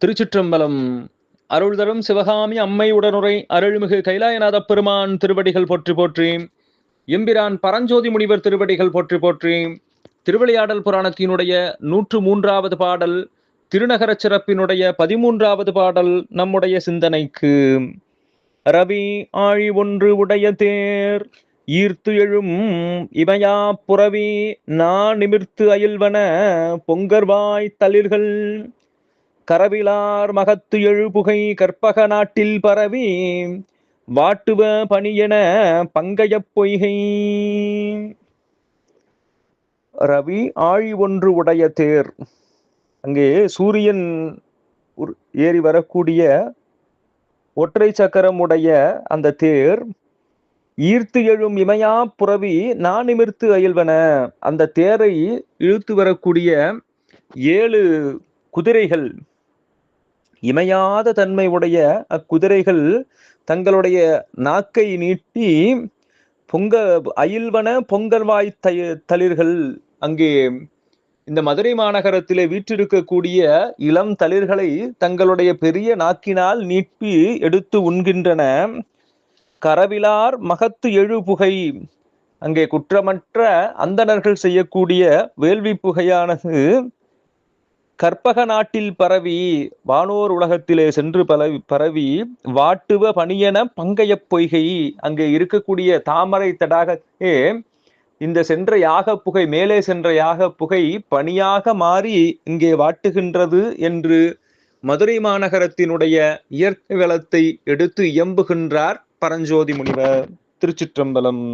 திருச்சிற்றம்பலம். அருள் தரும் சிவகாமி அம்மை உடனுரை அருள்மிகு கைலாயநாதப் பெருமான் திருவடிகள் போற்றி போற்றி. எம்பிரான் பரஞ்சோதி முனிவர் திருவடிகள் போற்றி போற்றி. திருவிளையாடல் புராணத்தினுடைய 103வது பாடல், திருநகரச் சிறப்பினுடைய 13வது பாடல் நம்முடைய சிந்தனைக்கு. ரவி ஆழி ஒன்று உடைய தேர் ஈர்த்து எழும் இமையா புரவி நா நிமிர்த்து அயில்வன பொங்கர்வாய் தளிர்கள் கரவிலார் மகத்து எழுபுகை கற்பக நாட்டில் பரவி வாட்டுவ பணியென பங்கையப் பொய்கை. ரவி ஆழி ஒன்று உடைய தேர், அங்கே சூரியன் ஏறி வரக்கூடிய ஒற்றை சக்கரம் உடைய அந்த தேர் ஈர்த்து எழும் இமையா புரவி நான் நிமிர்த்து அயில்வன, அந்த தேரை இழுத்து வரக்கூடிய 7 குதிரைகள், இமையாத தன்மை உடைய அக்குதிரைகள் தங்களுடைய நாக்கை நீட்டி அயில்வன பொங்கல்வாய் தளிர்கள், அங்கே இந்த மதுரை மாநகரத்திலே வீற்றிருக்கக்கூடிய இளம் தளிர்களை தங்களுடைய பெரிய நாக்கினால் நீட்டி எடுத்து உண்கின்றன. கரவிலார் மகத்து எழுபுகை, அங்கே குற்றமற்ற அந்தணர்கள் செய்யக்கூடிய வேள்வி புகையானது கற்பக நாட்டில் பரவி வானோர் உலகத்திலே சென்று பரவி வாட்டுவ பணியென பங்கையப் பொய்கை, அங்கே இருக்கக்கூடிய தாமரை தடாகத்தே இந்த சென்ற யாக புகை, மேலே சென்ற யாக புகை பனியாக மாறி இங்கே வாட்டுகின்றது என்று மதுரை மாநகரத்தினுடைய இயற்கை வளத்தை எடுத்து இயம்புகின்றார் பரஞ்சோதி முனிவர். திருச்சிற்றம்பலம்.